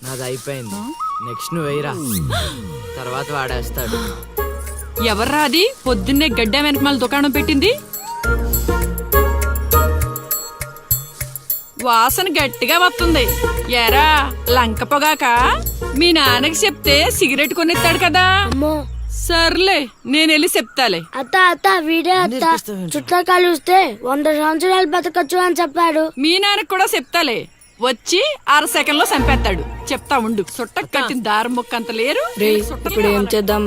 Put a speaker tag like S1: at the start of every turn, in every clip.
S1: నాది అయిపోయింది. నెక్స్ట్ నువ్వు వేయరా, తర్వాత వాడేస్తాడు.
S2: ఎవర్రా అది పొద్దున్నే గడ్డ వెనకమాల దుకాణం పెట్టింది? వాసన గట్టిగా వస్తుంది. ఎరా లంక పొగాక? మీ నాన్నకి చెప్తే సిగరెట్ కొనిస్తాడు కదా. సర్లే నేను వెళ్ళి చెప్తాలే.
S3: అత్త అత్త వీడే అత్త చుట్టూ కలిస్తే 100 సంవత్సరాలు బతకచ్చు అని చెప్పాడు.
S2: మీ నాన్నకి కూడా చెప్తాలే, వచ్చి 6 సెకండ్లో చంపేస్తాడు. చెప్తా ఉండు. సుట్ట కట్టిన దారం ముక్క అంత లేరు.
S4: ఇప్పుడు ఏం చేద్దాం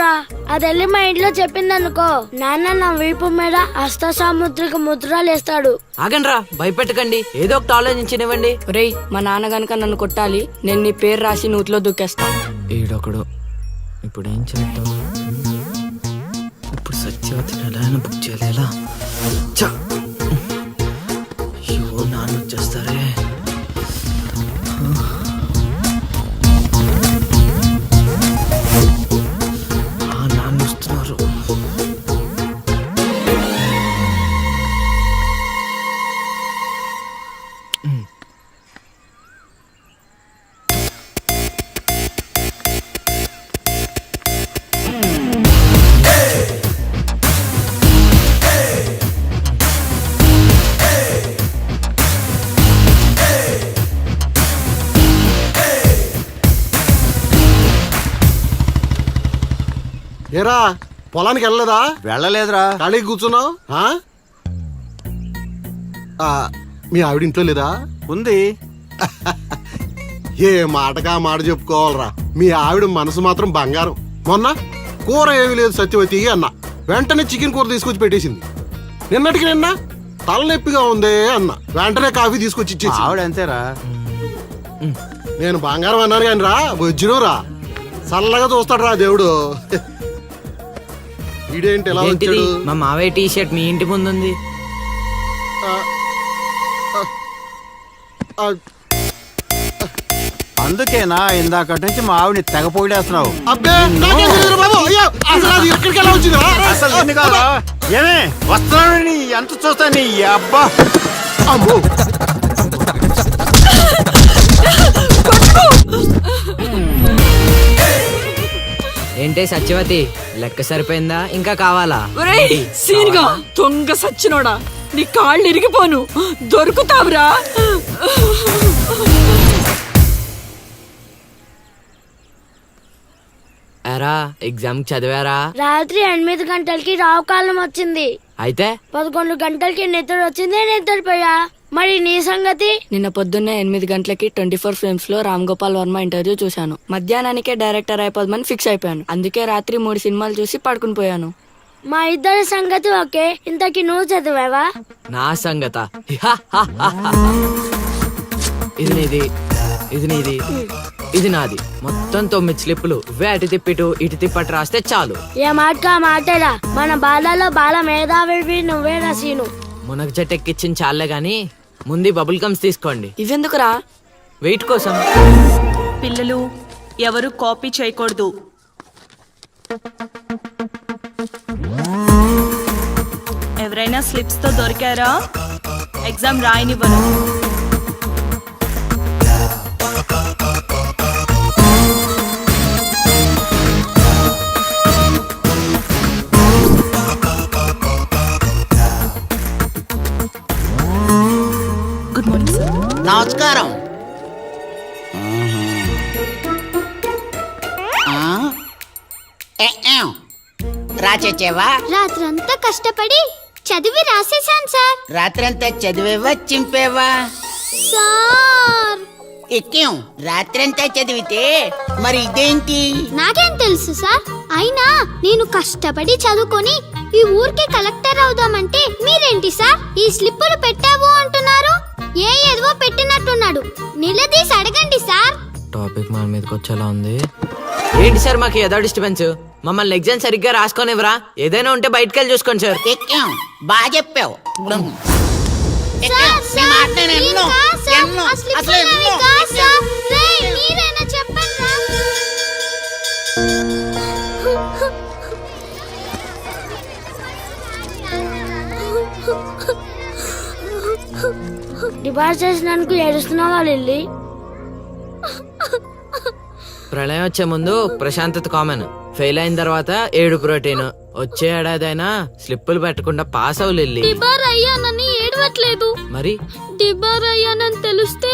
S4: రా?
S3: అది వెళ్ళి మా ఇంట్లో చెప్పిందనుకో, నాన్న నా వీపు మీద హస్త సాముద్రిక ముద్రలు వేస్తాడు.
S1: ఆగండ్రా, భయపెట్టకండి, ఏదో ఒకటి ఆలోచించనివ్వండి.
S4: రేయ్, మా నాన్న గనక నన్ను కొట్టాలి, నేను నీ పేరు రాసి నూతిలో దూకేస్తా.
S1: ఈడొకడు. ఇప్పుడు ఏం చేద్దాం? ఇప్పుడు సత్యవతిని ఎలా బుక్ చేయలేలా? అయ్యో, నాన్న వచ్చేస్తారే. నాన్న వస్తున్నారు.
S5: ఏరా, పొలానికి వెళ్ళలేదా?
S6: వెళ్ళలేదురా.
S5: ఖాళీకి కూర్చున్నావు? మీ ఆవిడ ఇంట్లో లేదా?
S6: ఉంది.
S5: ఏ మాటగా మాట చెప్పుకోవాలరా, మీ ఆవిడ మనసు మాత్రం బంగారం. మొన్న కూర ఏమీ లేదు సత్యవతి అన్న, వెంటనే చికెన్ కూర తీసుకొచ్చి పెట్టేసింది. నిన్నటికి నిన్న తలనొప్పిగా ఉంది అన్న, వెంటనే కాఫీ తీసుకొచ్చి ఇచ్చేసి.
S6: ఆవిడ అంతేరా.
S5: నేను బంగారం అన్నాను కానీ రా, వజ్రం చల్లగా చూస్తాడు రా దేవుడు. ఇదేంటి ఎలా వచ్చాడు?
S1: మా మావయ్య టీ షర్ట్ మీ ఇంటి ముందుంది.
S6: అందుకేనా ఇందాక నుంచి మా ఆవిడని తెగ పొగిడేస్తున్నావు? అసలు ఎన్ని కాదు ఏమే వస్తున్నాను, ఎంత చూస్తాను నీ అబ్బా.
S5: అమ్మో,
S1: ఏంటే సత్యవతి, లెక్క సరిపోయిందా? ఇంకా కావాలా?
S2: సీన్గా దొంగ సచ్చినోడా, నీ కాళ్ళు ఇరిగిపోను, దొరుకుతావురా.
S1: ఎరా, ఎగ్జామ్ చదివారా?
S3: రాత్రి 8 గంటలకి రావు కాలం వచ్చింది.
S1: అయితే
S3: 11 గంటలకి నిద్ర వచ్చింది, నిద్రపోయా. మరి నీ సంగతి?
S4: నిన్న పొద్దున్నే 8 గంటలకి 24 ఫ్రేమ్స్ లో రామ్ గోపాల్ వర్మ ఇంటర్వ్యూ చూశాను. మధ్యాహ్నానికే డైరెక్టర్ అయిపోదామని ఫిక్స్ అయిపోయాను. అందుకే రాత్రి 3 సినిమాలు చూసి పడుకుని పోయాను.
S3: మా ఇద్దరి సంగతి ఓకే. ఇంతకి నువ్వు చదివావా?
S1: నా సంగత ఇది నీది, ఇది నీది, ఇది నాది. మొత్తం 9 స్లిప్పులు. ఇవే అటు తిప్పిటు ఇటు తిప్పటి రాస్తే చాలు.
S3: ఏ మాటగా మాటరా, మన బాలలో బాల మేధావి నువ్వే రసీను.
S1: మునగ చెట్టు ఎక్కిచ్చిన చాలే గాని ముందు బబుల్ గమ్స్ తీసుకోండి.
S4: ఇవెందుకురా?
S1: వెయిట్ కోసం.
S7: పిల్లలు ఎవరు కాపీ చేయకూడదు. ఎవరైనా స్లిప్స్ తో దొరికారా? ఎగ్జామ్ రాయనివ్వను. Good morning sir.
S8: నమస్కారం. రాచేవా?
S9: రాత్రంతా కష్టపడి చదివి రాసేసాను సార్.
S8: రాత్రంతా చదివేవా చింపేవా?
S9: సార్
S8: ఎక్కేం రాత్రంతా చదివితే మరి ఇదేంటి?
S9: నాకేం తెలుసు సార్. అయినా నేను కష్టపడి చదువుకొని ఈ ఊరికి కలెక్టర్ అవుదామంటే మీరేంటి సార్ ఈ స్లిప్పులు పెట్టావు అంటున్నారు? ఏ ఎదువో పెట్టినట్టున్నాడు. నిలదీసి అడగండి సార్.
S1: టాపిక్ మన మీదకి వచ్చేలా ఉంది. ఏంటి సార్ మాకు ఏదో డిస్టర్బెన్స్? మమ్మల్ని ఎగ్జామ్ సరిగ్గా రాసుకోనివ్వరా? ఏదైనా ఉంటే బయటకు వెళ్ళి చూసుకోండి సార్.
S8: ఎక్కాం, బాగా చెప్పావు.
S9: సార్,
S8: మీ మాట నేను ఎన్నో,
S9: కాదు సార్,
S8: ఎన్నో,
S9: ఆ స్లిప్
S8: అసలు
S9: నాది
S8: ఎన్నో.
S9: కాదు సార్. రేయ్, మీరైనా చెప్పండి రా.
S3: డిపార్ట్ చేసినందుకు ఏడుస్తున్నావా లిల్లీ?
S1: ప్రళయం వచ్చే ముందు ప్రశాంతత కామన్. ఫెయిల్ అయిన తర్వాత ఏడు ప్రోటీన్. వచ్చే ఏడాదైనా స్లిప్పులు పెట్టకుండా పాస్ అవ్వలెళ్ళి.
S9: డిబార్ అయ్యానని ఏడవట్లేదు.
S1: మరి
S9: డిబార్ అయ్యానని తెలిస్తే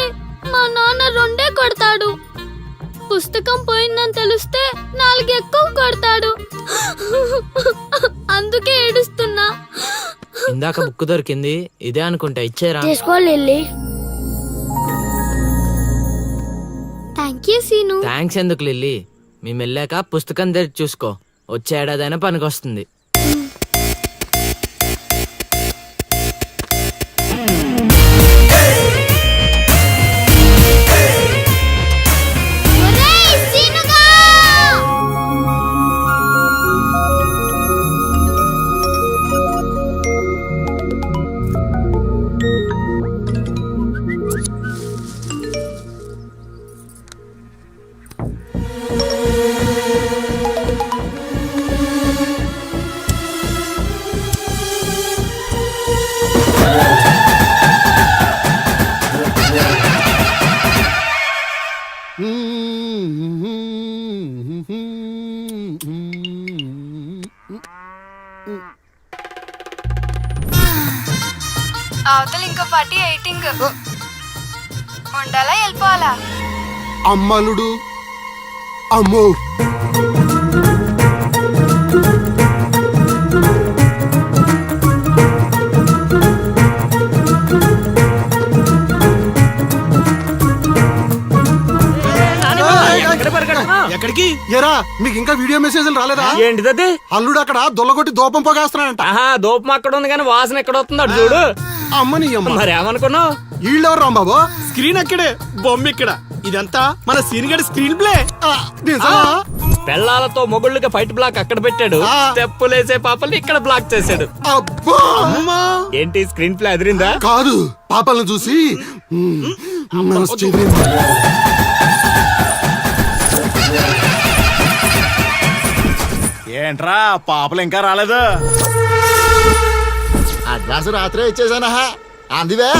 S9: మా నాన్న 2 కొడతాడు. పుస్తకం పోయిందని తెలిస్తే 4 ఎక్కువ కొడతాడు. అందుకే ఏడుస్తున్నా.
S1: ఇందాక బుక్ దొరికింది, ఇదే అనుకుంటా. ఇచ్చేరా?
S3: తీసుకో Lily.
S9: Thank you Seenu.
S1: Thanks ఎందుకు లిల్లీ? మేము వెళ్ళాక పుస్తకం తెరిచి చూసుకో. వచ్చే ఏడాదైనా పనికొస్తుంది.
S9: ఒరేయ్ సీనుగా!
S4: అవతల ఇంకో పార్టీ ఎయిటింగ్ ఉండాలా వెళ్ళిపోవాలా?
S5: అమ్మలుడు అమ్మో.
S6: ఎక్కడికి?
S5: ఎరా మీకు ఇంకా వీడియో మెసేజ్లు రాలేదా?
S10: ఏంటిదది?
S5: అల్లుడు అక్కడ దొల్లగొట్టి దూపం పొగేస్తున్నాడంట.
S10: ఆహా, దూపం అక్కడ ఉంది కానీ వాసన ఎక్కడ వస్తుంది అటు చూడు.
S5: అమ్మని అమ్మ.
S10: మరి ఏమనుకున్నావు?
S5: వీళ్ళెవరు రాంబాబు?
S6: స్క్రీన్ అక్కడే, బొమ్మ ఇక్కడ. ఇదంతా మన సీన్ గడి స్క్రీన్ ప్లే.
S5: నిజమా?
S10: పెళ్ళాలతో మొగుళ్ళుగా ఫైట్ బ్లాక్ అక్కడ పెట్టాడు.
S5: ఆ.
S10: స్టెప్పులేసే పాపల్ని ఇక్కడ బ్లాక్ చేశాడు.
S5: అబ్బా.
S10: ఏంటి స్క్రీన్ ప్లే అదిరిందా?
S5: కాదు, పాపలను చూసి మనసు చెదిరింది.
S6: ఏంట్రా పాపలు ఇంకా రాలేదు?
S11: అడ్వాన్స్ రాత్రే ఇచ్చేసానా అందివే.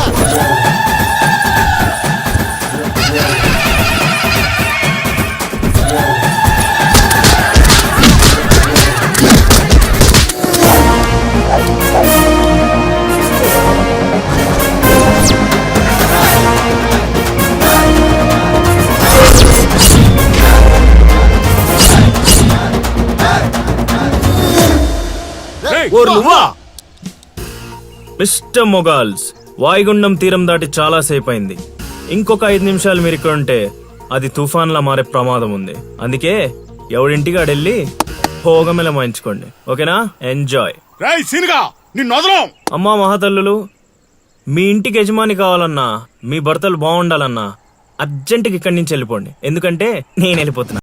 S10: నువ్వా? మిస్టర్ మొగాల్స్, వాయుగుండం తీరం దాటి చాలా సేపు అయింది. ఇంకొక 5 నిమిషాలు మీరు ఇక్కడ ఉంటే అది తుఫాన్లా మారే ప్రమాదం ఉంది. అందుకే ఎవడింటికి ఆడెళ్ళి భోగమెల మాయించుకోండి. ఓకేనా? ఎంజాయ్.
S6: రేయ్ సీనుగా, నిన్ను వదలం.
S10: అమ్మా మహాతల్లులు, మీ ఇంటికి యజమాని కావాలన్నా, మీ భర్తలు బాగుండాలన్నా అర్జెంటుగా ఇక్కడి నుంచి వెళ్ళిపోండి. ఎందుకంటే నేను వెళ్ళిపోతున్నా.